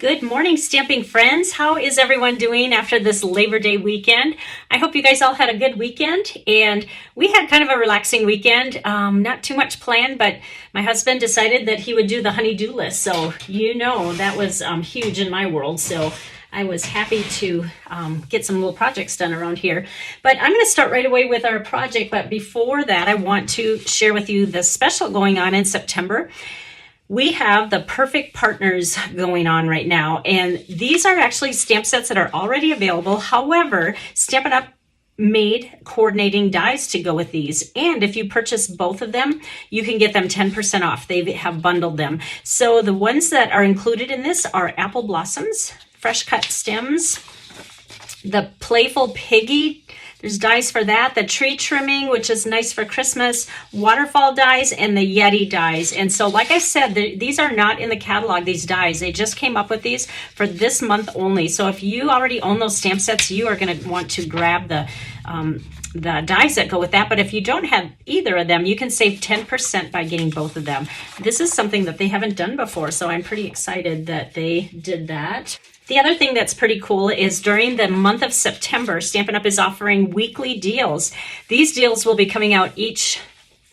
Good morning, stamping friends. How is everyone doing after this Labor Day weekend? I hope you guys all had a good weekend, and we had kind of a relaxing weekend. Not too much planned, but my husband decided that he would do the honey-do list. So you know that was huge in my world. So I was happy to get some little projects done around here. But I'm going to start right away with our project. But before that, I want to share with you the special going on in September. We have the Perfect Partners going on right now, and these are actually stamp sets that are already available. However, Stampin' Up made coordinating dies to go with these, and if you purchase both of them, you can get them 10% off. They have bundled them. So the ones that are included in this are Apple Blossoms, Fresh Cut Stems, the Playful Piggy. There's dies for that, the tree trimming, which is nice for Christmas, waterfall dies, and the Yeti dies. And so, like I said, these are not in the catalog, these dies. They just came up with these for this month only. So if you already own those stamp sets, you are going to want to grab the dies that go with that. But if you don't have either of them, you can save 10% by getting both of them. This is something that they haven't done before, so I'm pretty excited that they did that. The other thing that's pretty cool is during the month of September, Stampin' Up! Is offering weekly deals. These deals will be coming out each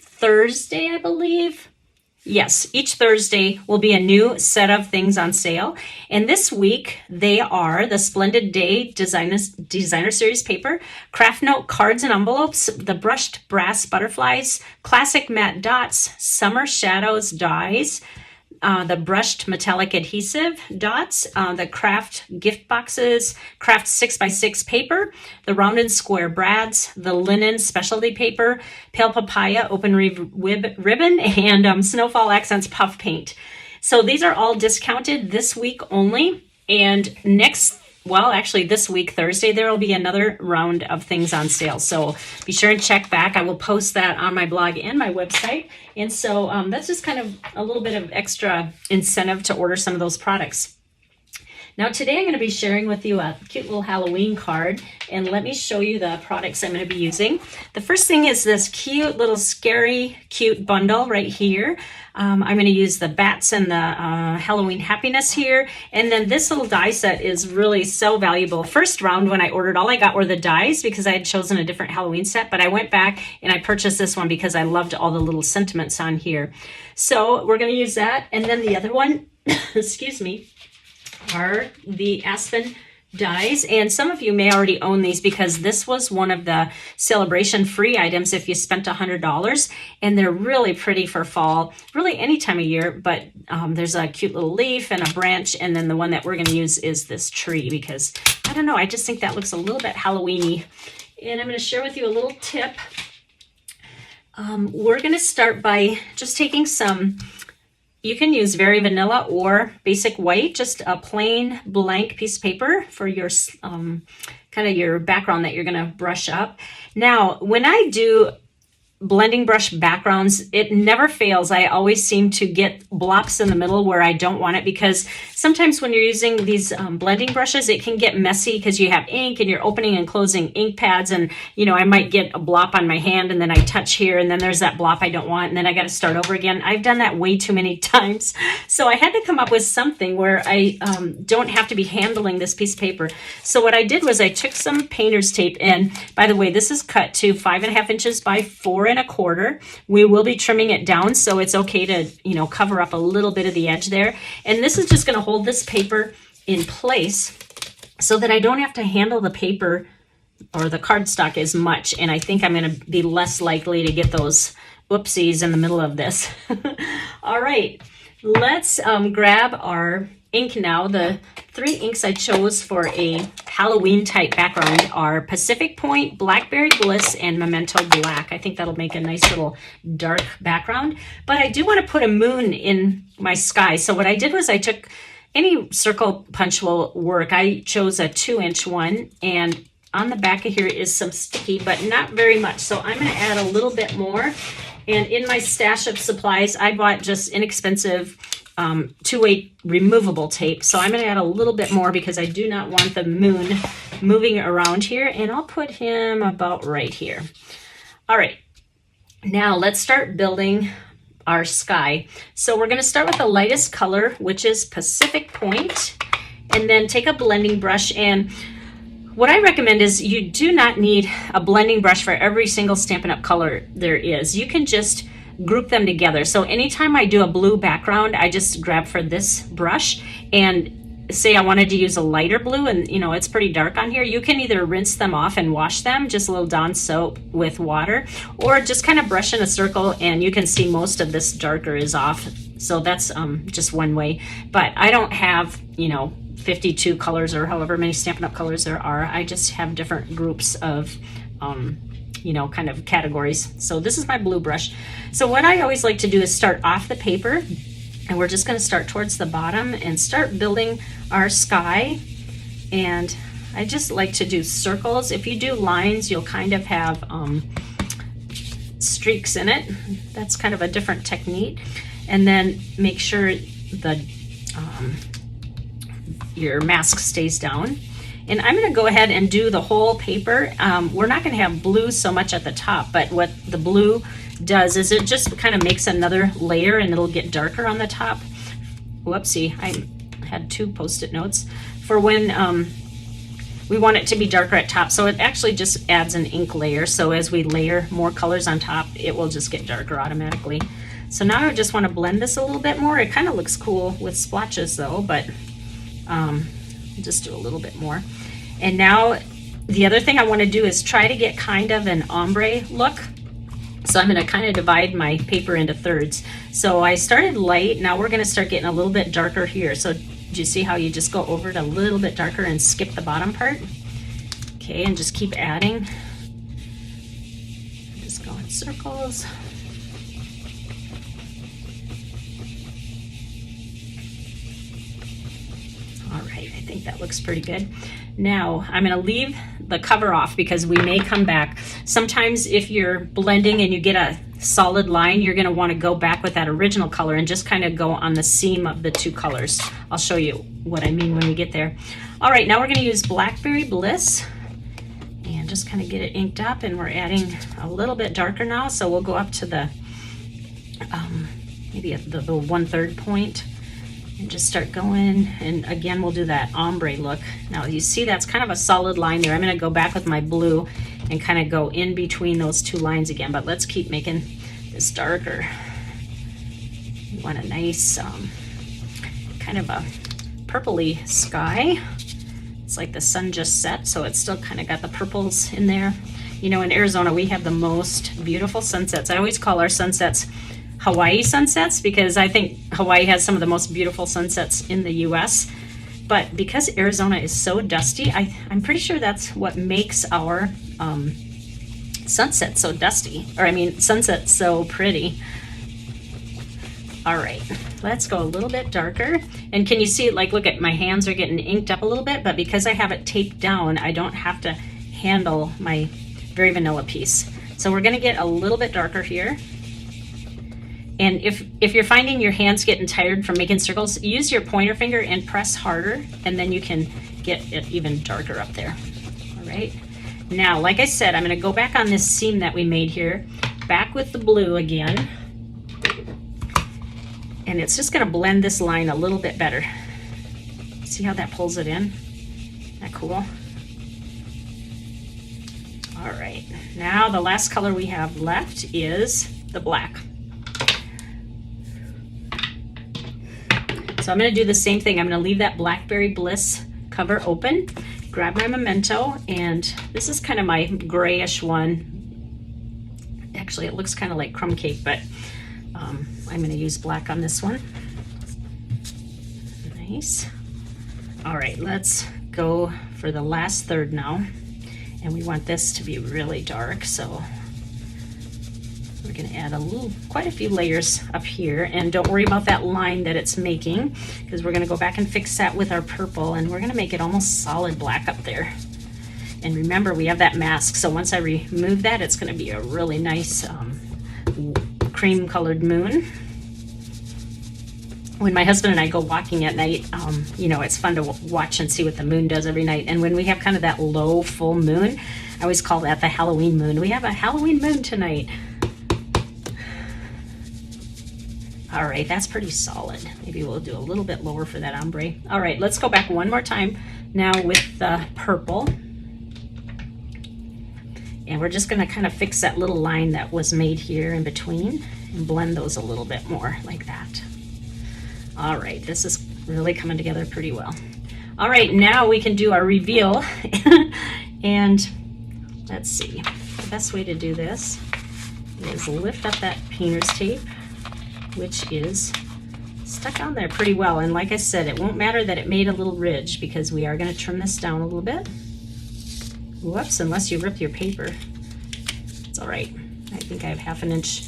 Thursday, I believe. Yes, each Thursday will be a new set of things on sale. And this week, they are the Splendid Day Designer Series paper, Craft Note cards and envelopes, the Brushed Brass Butterflies, Classic Matte Dots, Summer Shadows dies, the brushed metallic adhesive dots, the craft gift boxes, craft 6x6 paper, the round and square brads, the linen specialty paper, pale papaya open ribbon, and snowfall accents puff paint. So these are all discounted this week only, and this week, Thursday, there will be another round of things on sale. So be sure and check back. I will post that on my blog and my website. And so that's just kind of a little bit of extra incentive to order some of those products. Now today I'm going to be sharing with you a cute little Halloween card, and let me show you the products I'm going to be using. The first thing is this cute little scary cute bundle right here. I'm going to use the bats and the Halloween happiness here, and then this little die set is really so valuable. First round when I ordered, all I got were the dies because I had chosen a different Halloween set, but I went back and I purchased this one because I loved all the little sentiments on here. So we're going to use that, and then the other one, excuse me, are the Aspen dies, and some of you may already own these because this was one of the celebration free items if you spent $100, and they're really pretty for fall, really any time of year. But there's a cute little leaf and a branch, and then the one that we're going to use is this tree because I don't know, I just think that looks a little bit Halloween-y. And I'm going to share with you a little tip. We're going to start by just taking some, you can use very vanilla or basic white, just a plain blank piece of paper for your kind of your background that you're going to brush up. Now, when I do blending brush backgrounds, it never fails. I always seem to get blops in the middle where I don't want it, because sometimes when you're using these blending brushes, it can get messy because you have ink and you're opening and closing ink pads, and I might get a blop on my hand and then I touch here and then there's that blop I don't want and then I got to start over again. I've done that way too many times. So I had to come up with something where I don't have to be handling this piece of paper. So what I did was I took some painter's tape, and by the way, this is cut to 5.5 inches by 4.25. We will be trimming it down, so it's okay to, cover up a little bit of the edge there. And this is just going to hold this paper in place so that I don't have to handle the paper or the cardstock as much. And I think I'm going to be less likely to get those oopsies in the middle of this. All right, let's grab our ink now. The 3 inks I chose for a Halloween type background are Pacific Point, Blackberry Bliss, and Memento Black. I think that'll make a nice little dark background, but I do want to put a moon in my sky. So what I did was I took any circle punch will work. I chose a 2-inch one, and on the back of here is some sticky, but not very much. So I'm going to add a little bit more. And in my stash of supplies, I bought just inexpensive 2-way removable tape. So I'm going to add a little bit more because I do not want the moon moving around here. And I'll put him about right here. All right, now let's start building our sky. So we're going to start with the lightest color, which is Pacific Point. And then take a blending brush, and what I recommend is you do not need a blending brush for every single Stampin' Up! Color there is. You can just group them together. So anytime I do a blue background, I just grab for this brush, and say I wanted to use a lighter blue and it's pretty dark on here, you can either rinse them off and wash them, just a little Dawn soap with water, or just kind of brush in a circle and you can see most of this darker is off. So that's just one way. But I don't have 52 colors or however many Stampin' Up! Colors there are. I just have different groups of kind of categories. So this is my blue brush. So what I always like to do is start off the paper, and we're just going to start towards the bottom and start building our sky. And I just like to do circles. If you do lines, you'll kind of have streaks in it. That's kind of a different technique. And then make sure your mask stays down. And I'm going to go ahead and do the whole paper. We're not going to have blue so much at the top, but what the blue does is it just kind of makes another layer and it'll get darker on the top. Whoopsie, I had 2 post-it notes for when we want it to be darker at top. So it actually just adds an ink layer. So as we layer more colors on top, it will just get darker automatically. So now I just want to blend this a little bit more. It kind of looks cool with splotches though, but just do a little bit more. And now the other thing I want to do is try to get kind of an ombre look. So I'm going to kind of divide my paper into thirds. So I started light. Now we're going to start getting a little bit darker here. So do you see how you just go over it a little bit darker and skip the bottom part? Okay, and just keep adding. Just go in circles. All right, I think that looks pretty good. Now I'm going to leave the cover off because we may come back. Sometimes if you're blending and you get a solid line, you're going to want to go back with that original color and just kind of go on the seam of the 2 colors. I'll show you what I mean when we get there. All right, now we're going to use Blackberry Bliss and just kind of get it inked up, and we're adding a little bit darker now. So we'll go up to the maybe at the 1/3 point. And just start going, and again we'll do that ombre look. Now you see that's kind of a solid line there. I'm going to go back with my blue and kind of go in between those 2 lines again, but let's keep making this darker. We want a nice kind of a purpley sky. It's like the sun just set, so it's still kind of got the purples in there. In Arizona we have the most beautiful sunsets. I always call our sunsets Hawaii sunsets because I think Hawaii has some of the most beautiful sunsets in the US. But because Arizona is so dusty, I'm pretty sure that's what makes our sunset so dusty. Sunset so pretty. All right, let's go a little bit darker. And can you see, like, look at my hands are getting inked up a little bit, but because I have it taped down, I don't have to handle my Very Vanilla piece. So we're gonna get a little bit darker here. And if you're finding your hands getting tired from making circles, use your pointer finger and press harder, and then you can get it even darker up there. All right. Now, like I said, I'm going to go back on this seam that we made here, back with the blue again. And it's just going to blend this line a little bit better. See how that pulls it in? Isn't that cool? All right. Now the last color we have left is the black. So I'm going to do the same thing. I'm going to leave that Blackberry Bliss cover open, grab my Memento, and this is kind of my grayish one. Actually, it looks kind of like crumb cake, but I'm going to use black on this one. Nice. All right, let's go for the last third now. And we want this to be really dark, so we're going to add quite a few layers up here, and don't worry about that line that it's making, because we're going to go back and fix that with our purple, and we're going to make it almost solid black up there. And remember, we have that mask, so once I remove that, it's going to be a really nice cream colored moon. When my husband and I go walking at night, it's fun to watch and see what the moon does every night. And when we have kind of that low full moon, I always call that the Halloween moon. We have a Halloween moon tonight. All right, that's pretty solid. Maybe we'll do a little bit lower for that ombre. All right, let's go back one more time now with the purple. And we're just gonna kind of fix that little line that was made here in between and blend those a little bit more like that. All right, this is really coming together pretty well. All right, now we can do our reveal. And let's see, the best way to do this is lift up that painter's tape, which is stuck on there pretty well. And like I said, it won't matter that it made a little ridge because we are gonna trim this down a little bit. Whoops, unless you rip your paper. It's all right. I think I have 1/2 inch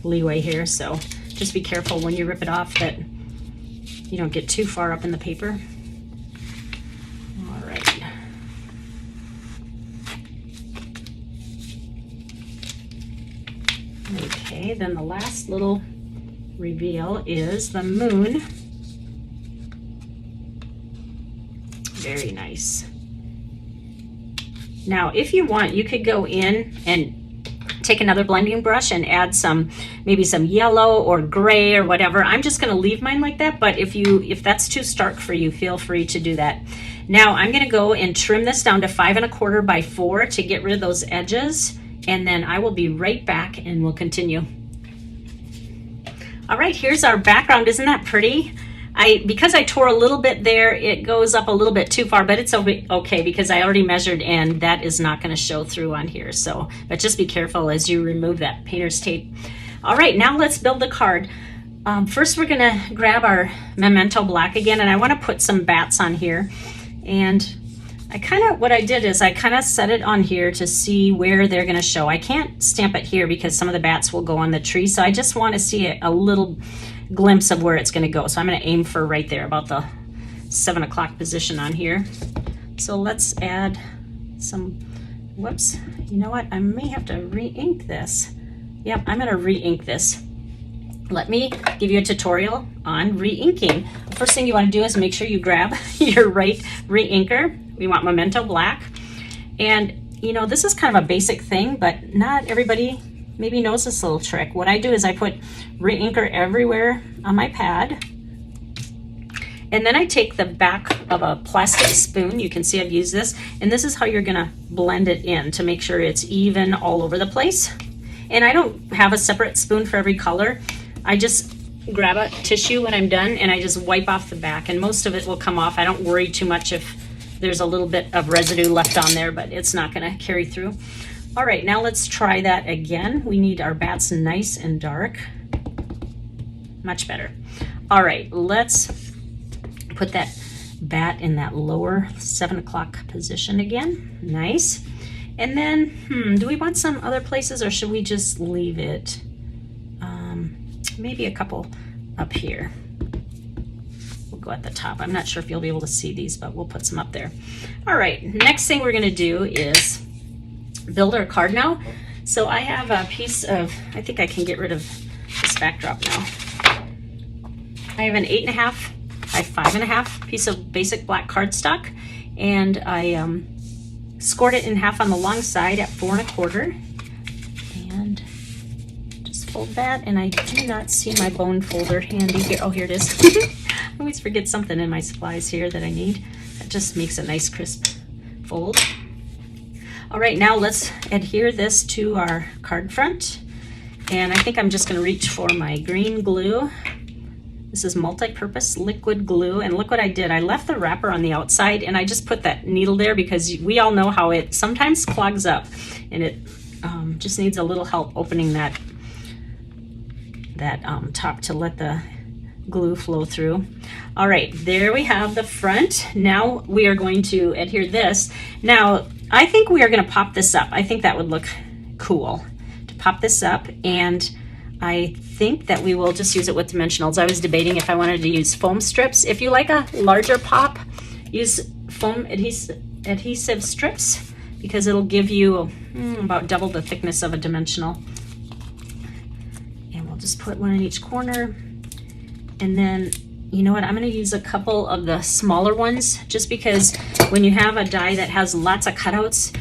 leeway here, so just be careful when you rip it off that you don't get too far up in the paper. All right. Okay, then the last little reveal is the moon. Very nice. Now, if you want, you could go in and take another blending brush and add some, maybe some yellow or gray or whatever. I'm just gonna leave mine like that, but if that's too stark for you, feel free to do that. Now, I'm gonna go and trim this down to 5 1/4 by 4 to get rid of those edges, and then I will be right back and we'll continue. All right, here's our background. Isn't that pretty? Because I tore a little bit there, it goes up a little bit too far, but it's okay because I already measured and that is not gonna show through on here. So, but just be careful as you remove that painter's tape. All right, now let's build the card. First, we're gonna grab our Memento Black again, and I wanna put some bats on here. And what I did is I kind of set it on here to see where they're gonna show. I can't stamp it here because some of the bats will go on the tree, so I just wanna see a little glimpse of where it's going to go. So I'm going to aim for right there, about the 7 o'clock position on here. So let's add some, whoops, you know what? I may have to re-ink this. Yep, I'm going to re-ink this. Let me give you a tutorial on re-inking. The first thing you want to do is make sure you grab your right re-inker. We want Memento Black. And you know, this is kind of a basic thing, but not everybody maybe knows this little trick. What I do is I put re-inker everywhere on my pad, and then I take the back of a plastic spoon. You can see I've used this, and this is how you're gonna blend it in to make sure it's even all over the place. And I don't have a separate spoon for every color. I just grab a tissue when I'm done and I just wipe off the back, and most of it will come off. I don't worry too much if there's a little bit of residue left on there, but it's not gonna carry through. All right, now let's try that again. We need our bats nice and dark. Much better. All right, let's put that bat in that lower 7 o'clock position again. Nice. And then, do we want some other places or should we just leave it? Maybe a couple up here. We'll go at the top. I'm not sure if you'll be able to see these, but we'll put some up there. All right, next thing we're gonna do is build our card now. So I have a piece of, I think I can get rid of this backdrop now. I have an 8 1/2 by 5 1/2 piece of basic black cardstock, and I scored it in half on the long side at 4 1/4, and just fold that. And I do not see my bone folder handy here. Oh, here it is. I always forget something in my supplies here that I need. That just makes a nice crisp fold. All right, now let's adhere this to our card front. And I think I'm just gonna reach for my green glue. This is multi-purpose liquid glue, and look what I did. I left the wrapper on the outside and I just put that needle there because we all know how it sometimes clogs up, and it just needs a little help opening that top to let the glue flow through. All right, there we have the front. Now we are going to adhere this. Now, I think we are gonna pop this up. I think that would look cool to pop this up, and I think that we will just use it with dimensionals. I was debating if I wanted to use foam strips. If you like a larger pop, use foam adhesive strips because it'll give you about double the thickness of a dimensional. And we'll just put one in each corner. And then, you know what, I'm gonna use a couple of the smaller ones just because when you have a die that has lots of cutouts,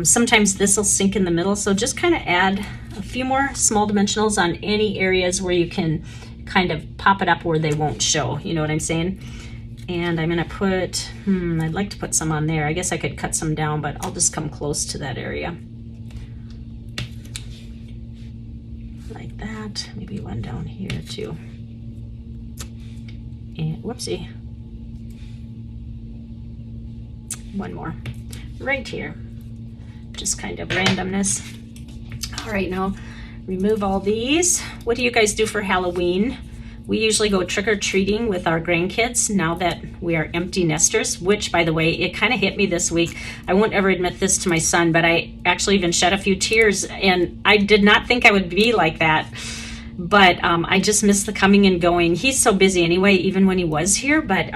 sometimes this will sink in the middle. So just kind of add a few more small dimensionals on any areas where you can kind of pop it up where they won't show, you know what I'm saying? And I'm gonna put, I'd like to put some on there. I guess I could cut some down, but I'll just come close to that area. Like that, maybe one down here too. And whoopsie. One more, right here. Just kind of randomness. All right, now remove all these. What do you guys do for Halloween? We usually go trick-or-treating with our grandkids now that we are empty nesters, which, by the way, it kind of hit me this week. I won't ever admit this to my son, but I actually even shed a few tears, and I did not think I would be like that. But I just miss the coming and going. He's so busy anyway, even when he was here, but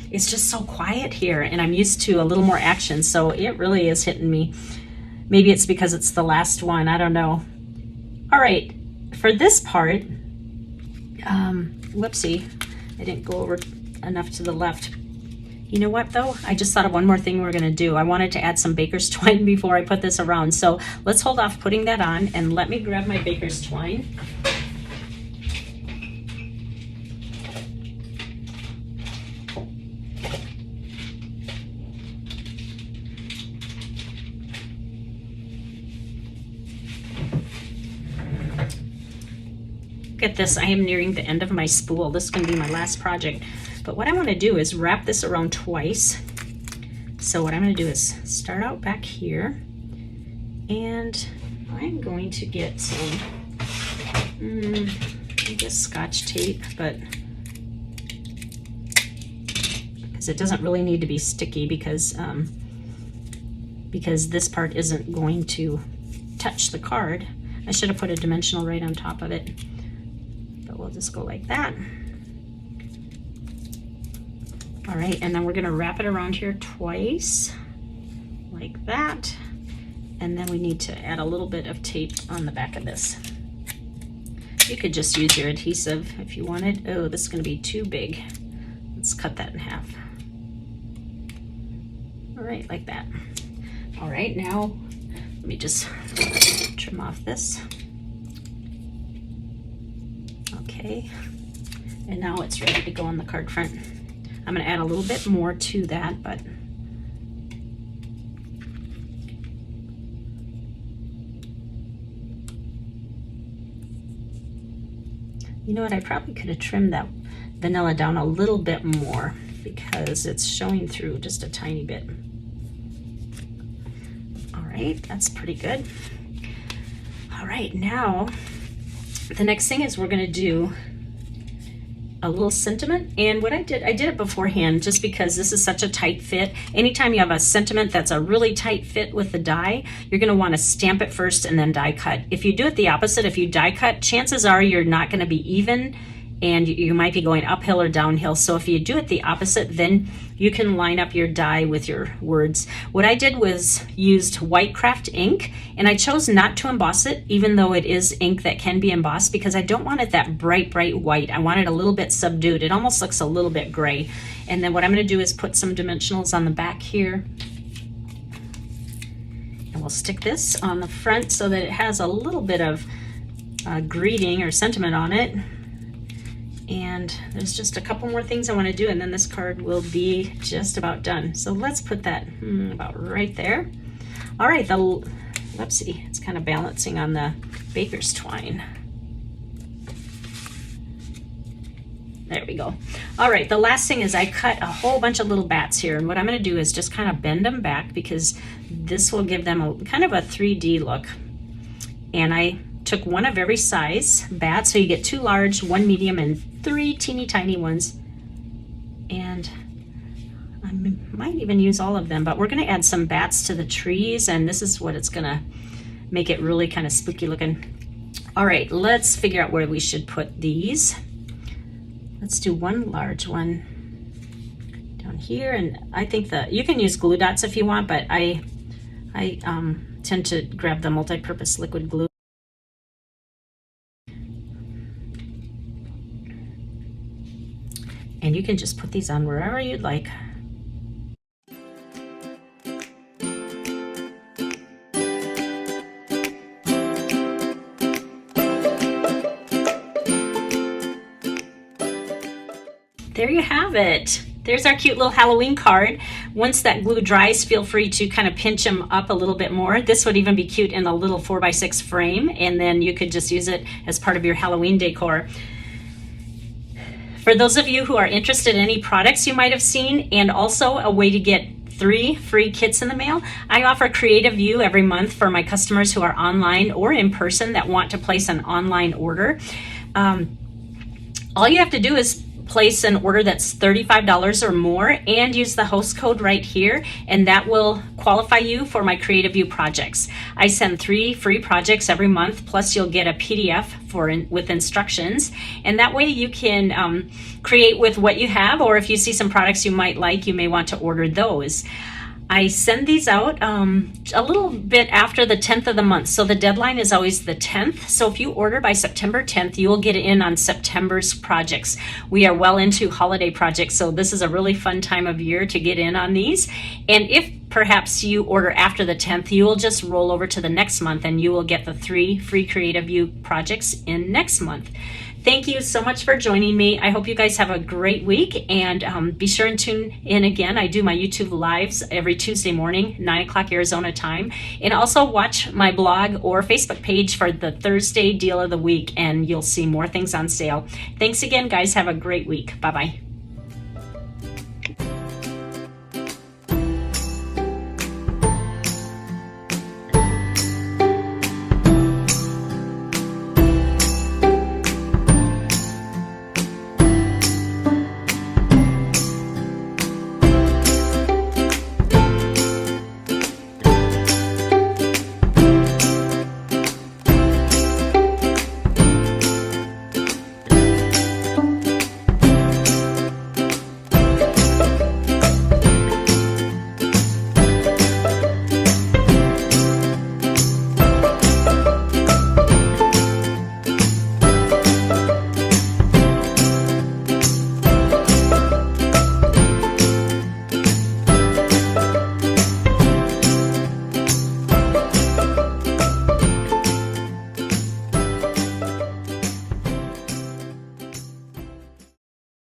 it's just so quiet here, and I'm used to a little more action, so it really is hitting me. Maybe it's because it's the last one, I don't know. All right, for this part, whoopsie, I didn't go over enough to the left. You know what though? I just thought of one more thing we're gonna do. I wanted to add some baker's twine before I put this around. So let's hold off putting that on and let me grab my baker's twine. At this, I am nearing the end of my spool. This is going to be my last project, but what I want to do is wrap this around twice. So what I'm going to do is start out back here, and I'm going to get some I guess Scotch tape, but because it doesn't really need to be sticky, because this part isn't going to touch the card. I should have put a dimensional right on top of it. We'll just go like that. All right, and then we're gonna wrap it around here twice, like that. And then we need to add a little bit of tape on the back of this. You could just use your adhesive if you wanted. Oh, this is gonna be too big. Let's cut that in half. All right, like that. All right, now let me just trim off this. Okay, and now it's ready to go on the card front. I'm going to add a little bit more to that, but you know what, I probably could have trimmed that vanilla down a little bit more because it's showing through just a tiny bit. All right, that's pretty good. All right, now the next thing is we're going to do a little sentiment, and what I did it beforehand just because this is such a tight fit. Anytime you have a sentiment that's a really tight fit with the die, you're going to want to stamp it first and then die cut. If you do it the opposite, if you die cut, chances are you're not going to be even, and you might be going uphill or downhill. So if you do it the opposite, then you can line up your die with your words. What I did was used white craft ink, and I chose not to emboss it, even though it is ink that can be embossed, because I don't want it that bright white. I want it a little bit subdued. It almost looks a little bit gray. And then what I'm going to do is put some dimensionals on the back here. And we'll stick this on the front so that it has a little bit of greeting or sentiment on it. And there's just a couple more things I want to do, and then this card will be just about done. So let's put that about right there. All right, whoopsie, it's kind of balancing on the baker's twine. There we go. All right, the last thing is I cut a whole bunch of little bats here, and what I'm going to do is just kind of bend them back because this will give them a kind of a 3D look. And I took one of every size bat, so you get 2 large, 1 medium, and 3 teeny tiny ones. And I might even use all of them, but we're going to add some bats to the trees, and this is what it's going to make it really kind of spooky looking. All right, let's figure out where we should put these. Let's do one large one down here, and I think you can use glue dots if you want, but I tend to grab the multi-purpose liquid glue. And you can just put these on wherever you'd like. there you have it. There's our cute little Halloween card. Once that glue dries, feel free to kind of pinch them up a little bit more. This would even be cute in a little 4x6 frame, and then you could just use it as part of your Halloween decor. For those of you who are interested in any products you might have seen, and also a way to get 3 free kits in the mail, I offer Creative View every month for my customers who are online or in person that want to place an online order. All you have to do is place an order that's $35 or more and use the host code right here, and that will qualify you for my Creative View projects. I send 3 free projects every month, plus you'll get a PDF with instructions, and that way you can create with what you have, or if you see some products you might like, you may want to order those. I send these out a little bit after the 10th of the month, so the deadline is always the 10th. So if you order by September 10th, you will get in on September's projects. We are well into holiday projects, so this is a really fun time of year to get in on these. And if perhaps you order after the 10th, you will just roll over to the next month and you will get the 3 free Creative View projects in next month. Thank you so much for joining me. I hope you guys have a great week, and be sure and tune in again. I do my YouTube lives every Tuesday morning, 9 o'clock Arizona time, and also watch my blog or Facebook page for the Thursday deal of the week, and you'll see more things on sale. Thanks again, guys. Have a great week. Bye-bye.